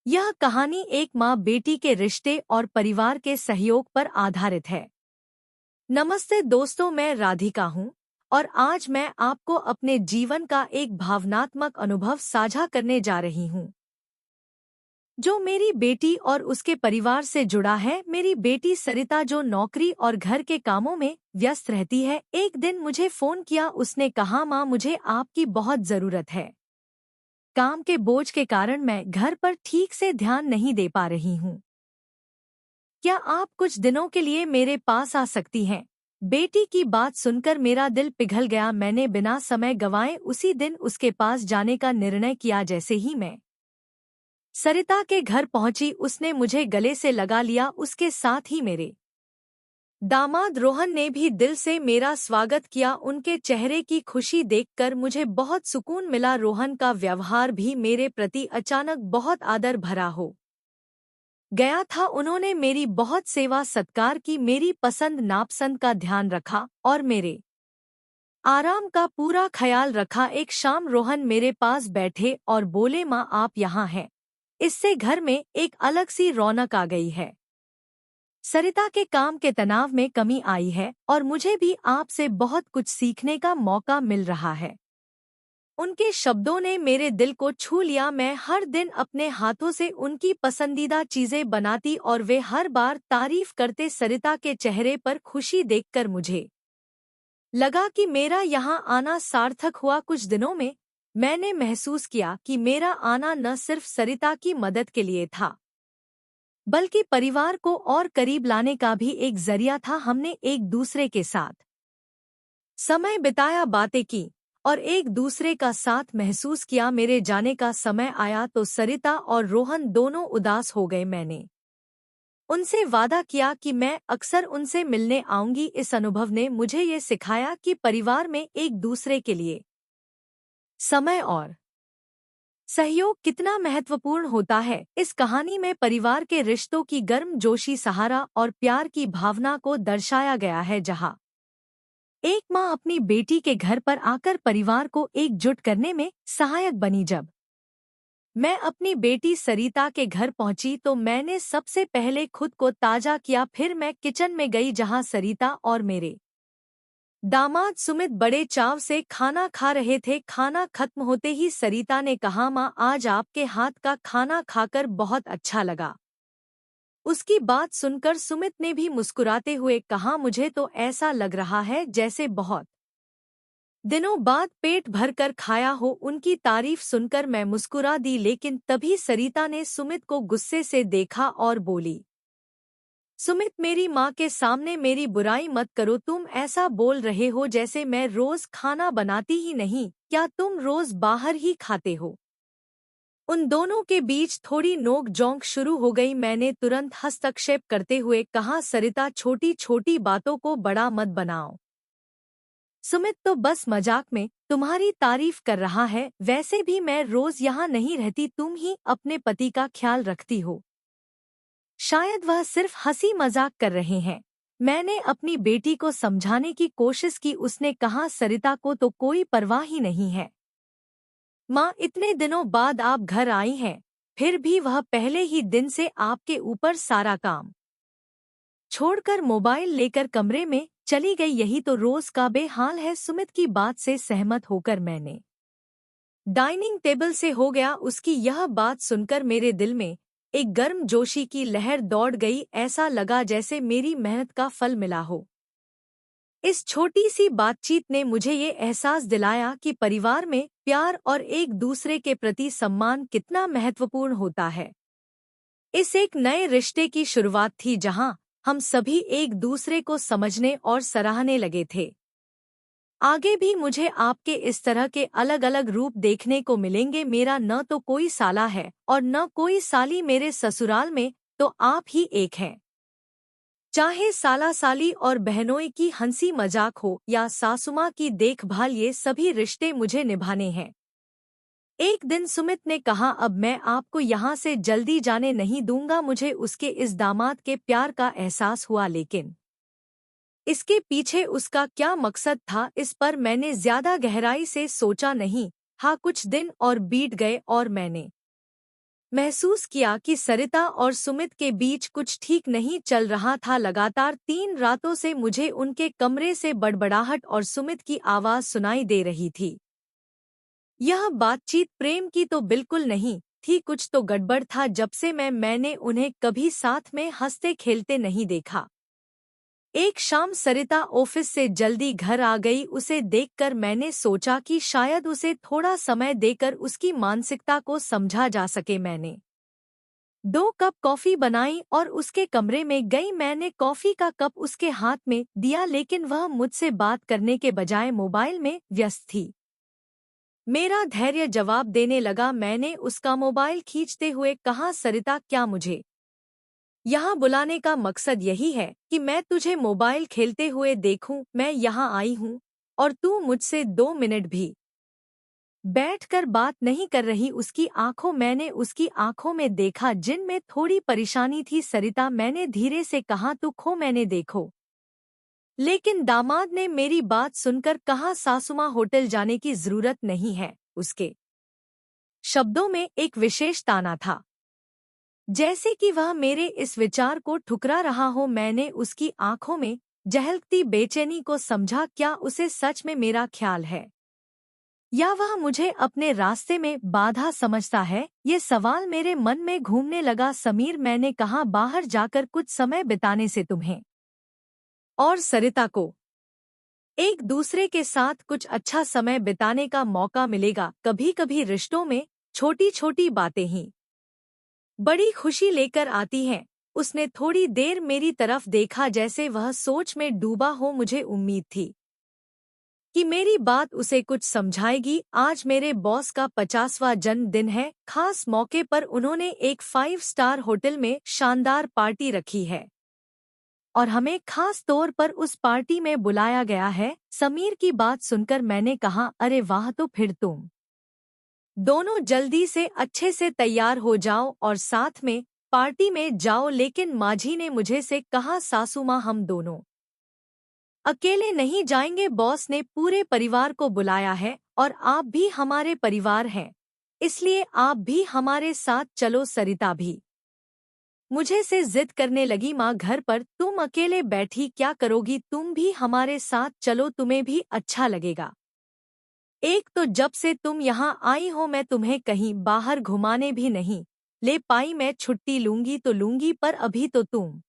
यह कहानी एक माँ बेटी के रिश्ते और परिवार के सहयोग पर आधारित है। नमस्ते दोस्तों, मैं राधिका हूँ और आज मैं आपको अपने जीवन का एक भावनात्मक अनुभव साझा करने जा रही हूँ जो मेरी बेटी और उसके परिवार से जुड़ा है। मेरी बेटी सरिता जो नौकरी और घर के कामों में व्यस्त रहती है, एक दिन मुझे फोन किया। उसने कहा, माँ मुझे आपकी बहुत जरूरत है। काम के बोझ के कारण मैं घर पर ठीक से ध्यान नहीं दे पा रही हूँ। क्या आप कुछ दिनों के लिए मेरे पास आ सकती हैं? बेटी की बात सुनकर मेरा दिल पिघल गया। मैंने बिना समय गंवाए उसी दिन उसके पास जाने का निर्णय किया। जैसे ही मैं सरिता के घर पहुंची, उसने मुझे गले से लगा लिया। उसके साथ ही मेरे दामाद रोहन ने भी दिल से मेरा स्वागत किया। उनके चेहरे की खुशी देखकर मुझे बहुत सुकून मिला। रोहन का व्यवहार भी मेरे प्रति अचानक बहुत आदर भरा हो गया था। उन्होंने मेरी बहुत सेवा सत्कार की, मेरी पसंद नापसंद का ध्यान रखा और मेरे आराम का पूरा ख्याल रखा। एक शाम रोहन मेरे पास बैठे और बोले, माँ आप यहाँ हैं, इससे घर में एक अलग सी रौनक आ गई है। सरिता के काम के तनाव में कमी आई है और मुझे भी आपसे बहुत कुछ सीखने का मौका मिल रहा है। उनके शब्दों ने मेरे दिल को छू लिया। मैं हर दिन अपने हाथों से उनकी पसंदीदा चीजें बनाती और वे हर बार तारीफ करते। सरिता के चेहरे पर खुशी देखकर मुझे लगा कि मेरा यहाँ आना सार्थक हुआ। कुछ दिनों में मैंने महसूस किया कि मेरा आना न सिर्फ सरिता की मदद के लिए था, बल्कि परिवार को और करीब लाने का भी एक जरिया था। हमने एक दूसरे के साथ समय बिताया, बातें की और एक दूसरे का साथ महसूस किया। मेरे जाने का समय आया तो सरिता और रोहन दोनों उदास हो गए। मैंने उनसे वादा किया कि मैं अक्सर उनसे मिलने आऊंगी। इस अनुभव ने मुझे ये सिखाया कि परिवार में एक दूसरे के लिए समय और सहयोग कितना महत्वपूर्ण होता है। इस कहानी में परिवार के रिश्तों की गर्मजोशी, सहारा और प्यार की भावना को दर्शाया गया है, जहां एक माँ अपनी बेटी के घर पर आकर परिवार को एकजुट करने में सहायक बनी। जब मैं अपनी बेटी सरिता के घर पहुंची तो मैंने सबसे पहले खुद को ताजा किया। फिर मैं किचन में गई जहां सरिता और मेरे दामाद सुमित बड़े चाव से खाना खा रहे थे। खाना खत्म होते ही सरिता ने कहा, माँ आज आपके हाथ का खाना खाकर बहुत अच्छा लगा। उसकी बात सुनकर सुमित ने भी मुस्कुराते हुए कहा, मुझे तो ऐसा लग रहा है जैसे बहुत दिनों बाद पेट भरकर खाया हो। उनकी तारीफ सुनकर मैं मुस्कुरा दी, लेकिन तभी सरिता ने सुमित को गुस्से से देखा और बोली, सुमित मेरी माँ के सामने मेरी बुराई मत करो। तुम ऐसा बोल रहे हो जैसे मैं रोज खाना बनाती ही नहीं। क्या तुम रोज बाहर ही खाते हो? उन दोनों के बीच थोड़ी नोक झोंक शुरू हो गई। मैंने तुरंत हस्तक्षेप करते हुए कहा, सरिता छोटी छोटी बातों को बड़ा मत बनाओ। सुमित तो बस मजाक में तुम्हारी तारीफ कर रहा है। वैसे भी मैं रोज यहाँ नहीं रहती, तुम ही अपने पति का ख्याल रखती हो। शायद वह सिर्फ हंसी मजाक कर रहे हैं। मैंने अपनी बेटी को समझाने की कोशिश की। उसने कहा, सरिता को तो कोई परवाह ही नहीं है। माँ इतने दिनों बाद आप घर आई हैं, फिर भी वह पहले ही दिन से आपके ऊपर सारा काम छोड़कर मोबाइल लेकर कमरे में चली गई। यही तो रोज का बेहाल है। सुमित की बात से सहमत होकर मैंने डाइनिंग टेबल से हो गया। उसकी यह बात सुनकर मेरे दिल में एक गर्म जोशी की लहर दौड़ गई। ऐसा लगा जैसे मेरी मेहनत का फल मिला हो। इस छोटी सी बातचीत ने मुझे ये एहसास दिलाया कि परिवार में प्यार और एक दूसरे के प्रति सम्मान कितना महत्वपूर्ण होता है। इस एक नए रिश्ते की शुरुआत थी जहां हम सभी एक दूसरे को समझने और सराहने लगे थे। आगे भी मुझे आपके इस तरह के अलग अलग रूप देखने को मिलेंगे। मेरा न तो कोई साला है और न कोई साली। मेरे ससुराल में तो आप ही एक हैं। चाहे साला साली और बहनोई की हंसी मजाक हो या सासुमां की देखभाल, ये सभी रिश्ते मुझे निभाने हैं। एक दिन सुमित ने कहा, अब मैं आपको यहाँ से जल्दी जाने नहीं दूंगा। मुझे उसके इस दामाद के प्यार का एहसास हुआ, लेकिन इसके पीछे उसका क्या मकसद था, इस पर मैंने ज्यादा गहराई से सोचा नहीं। हाँ, कुछ दिन और बीत गए और मैंने महसूस किया कि सरिता और सुमित के बीच कुछ ठीक नहीं चल रहा था। लगातार 3 रातों से मुझे उनके कमरे से बड़बड़ाहट और सुमित की आवाज सुनाई दे रही थी। यह बातचीत प्रेम की तो बिल्कुल नहीं थी, कुछ तो गड़बड़ था। जब से मैंने उन्हें कभी साथ में हंसते खेलते नहीं देखा। एक शाम सरिता ऑफिस से जल्दी घर आ गई। उसे देखकर मैंने सोचा कि शायद उसे थोड़ा समय देकर उसकी मानसिकता को समझा जा सके। मैंने 2 कप कॉफी बनाई और उसके कमरे में गई। मैंने कॉफी का कप उसके हाथ में दिया, लेकिन वह मुझसे बात करने के बजाय मोबाइल में व्यस्त थी। मेरा धैर्य जवाब देने लगा। मैंने उसका मोबाइल खींचते हुए कहा, सरिता, क्या मुझे यहाँ बुलाने का मकसद यही है कि मैं तुझे मोबाइल खेलते हुए देखूं? मैं यहाँ आई हूँ और तू मुझसे 2 मिनट भी बैठकर बात नहीं कर रही। उसकी आंखों मैंने उसकी आंखों में देखा जिनमें थोड़ी परेशानी थी। सरिता, मैंने धीरे से कहा, तू खो मैंने देखो। लेकिन दामाद ने मेरी बात सुनकर कहा, सासुमां, होटल जाने की जरूरत नहीं है। उसके शब्दों में एक विशेष ताना था, जैसे कि वह मेरे इस विचार को ठुकरा रहा हो। मैंने उसकी आंखों में झलकती बेचैनी को समझा। क्या उसे सच में मेरा ख्याल है या वह मुझे अपने रास्ते में बाधा समझता है? ये सवाल मेरे मन में घूमने लगा। समीर, मैंने कहा, बाहर जाकर कुछ समय बिताने से तुम्हें और सरिता को एक दूसरे के साथ कुछ अच्छा समय बिताने का मौका मिलेगा। कभी कभी रिश्तों में छोटी छोटी बातें ही बड़ी खुशी लेकर आती हैं। उसने थोड़ी देर मेरी तरफ देखा, जैसे वह सोच में डूबा हो। मुझे उम्मीद थी कि मेरी बात उसे कुछ समझाएगी। आज मेरे बॉस का 50वां जन्मदिन है। खास मौके पर उन्होंने एक 5 स्टार होटल में शानदार पार्टी रखी है और हमें खास तौर पर उस पार्टी में बुलाया गया है। समीर की बात सुनकर मैंने कहा, अरे वाह, तो फिर तुम दोनों जल्दी से अच्छे से तैयार हो जाओ और साथ में पार्टी में जाओ। लेकिन माझी ने मुझे से कहा, सासू माँ, हम दोनों अकेले नहीं जाएंगे। बॉस ने पूरे परिवार को बुलाया है और आप भी हमारे परिवार हैं, इसलिए आप भी हमारे साथ चलो। सरिता भी मुझे से जिद करने लगी, माँ, घर पर तुम अकेले बैठी क्या करोगी? तुम भी हमारे साथ चलो, तुम्हें भी अच्छा लगेगा। एक तो जब से तुम यहाँ आई हो मैं तुम्हें कहीं बाहर घुमाने भी नहीं ले पाई। मैं छुट्टी लूंगी तो लूंगी, पर अभी तो तुम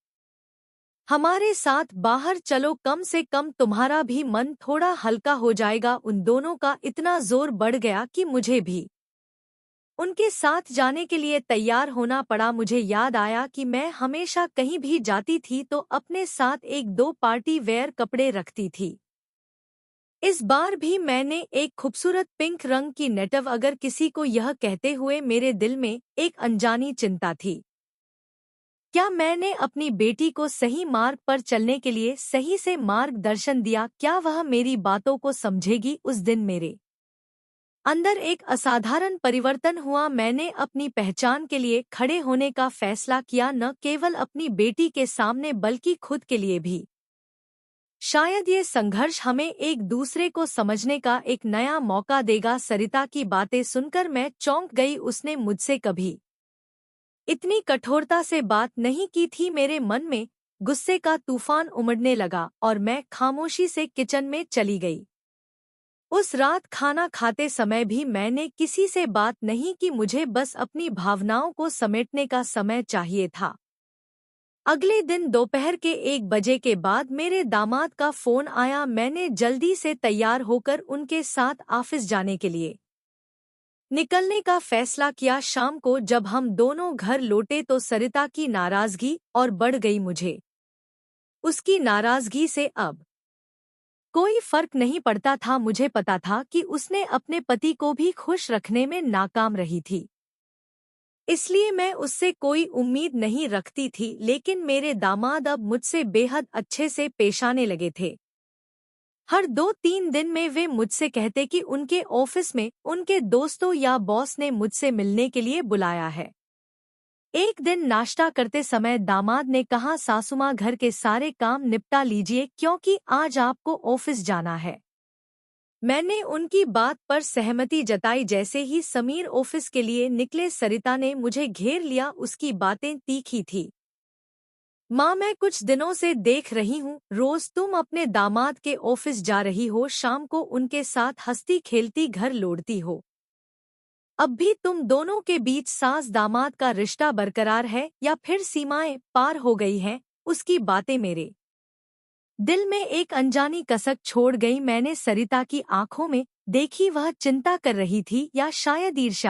हमारे साथ बाहर चलो, कम से कम तुम्हारा भी मन थोड़ा हल्का हो जाएगा। उन दोनों का इतना जोर बढ़ गया कि मुझे भी उनके साथ जाने के लिए तैयार होना पड़ा। मुझे याद आया कि मैं हमेशा कहीं भी जाती थी तो अपने साथ 1-2 पार्टी वेयर कपड़े रखती थी। इस बार भी मैंने एक खूबसूरत पिंक रंग की नेटव। अगर किसी को यह कहते हुए मेरे दिल में एक अनजानी चिंता थी, क्या मैंने अपनी बेटी को सही मार्ग पर चलने के लिए सही से मार्गदर्शन दिया? क्या वह मेरी बातों को समझेगी? उस दिन मेरे अंदर एक असाधारण परिवर्तन हुआ। मैंने अपनी पहचान के लिए खड़े होने का फैसला किया, न केवल अपनी बेटी के सामने बल्कि खुद के लिए भी। शायद ये संघर्ष हमें एक दूसरे को समझने का एक नया मौका देगा। सरिता की बातें सुनकर मैं चौंक गई। उसने मुझसे कभी इतनी कठोरता से बात नहीं की थी। मेरे मन में गुस्से का तूफान उमड़ने लगा और मैं खामोशी से किचन में चली गई। उस रात खाना खाते समय भी मैंने किसी से बात नहीं की। मुझे बस अपनी भावनाओं को समेटने का समय चाहिए था। अगले दिन दोपहर के 1 बजे के बाद मेरे दामाद का फोन आया। मैंने जल्दी से तैयार होकर उनके साथ ऑफिस जाने के लिए निकलने का फैसला किया। शाम को जब हम दोनों घर लौटे तो सरिता की नाराजगी और बढ़ गई। मुझे उसकी नाराजगी से अब कोई फर्क नहीं पड़ता था। मुझे पता था कि उसने अपने पति को भी खुश रखने में नाकाम रही थी, इसलिए मैं उससे कोई उम्मीद नहीं रखती थी। लेकिन मेरे दामाद अब मुझसे बेहद अच्छे से पेश आने लगे थे। हर 2-3 दिन में वे मुझसे कहते कि उनके ऑफिस में उनके दोस्तों या बॉस ने मुझसे मिलने के लिए बुलाया है। एक दिन नाश्ता करते समय दामाद ने कहा, सासुमां, घर के सारे काम निपटा लीजिए क्योंकि आज आपको ऑफिस जाना है। मैंने उनकी बात पर सहमति जताई। जैसे ही समीर ऑफिस के लिए निकले, सरिता ने मुझे घेर लिया। उसकी बातें तीखी थी। माँ, मैं कुछ दिनों से देख रही हूँ, रोज तुम अपने दामाद के ऑफिस जा रही हो, शाम को उनके साथ हंसती खेलती घर लौटती हो। अब भी तुम दोनों के बीच सास दामाद का रिश्ता बरकरार है या फिर सीमाएं पार हो गई हैं? उसकी बातें मेरे दिल में एक अनजानी कसक छोड़ गई। मैंने सरिता की आंखों में देखी, वह चिंता कर रही थी या शायद ईर्ष्या।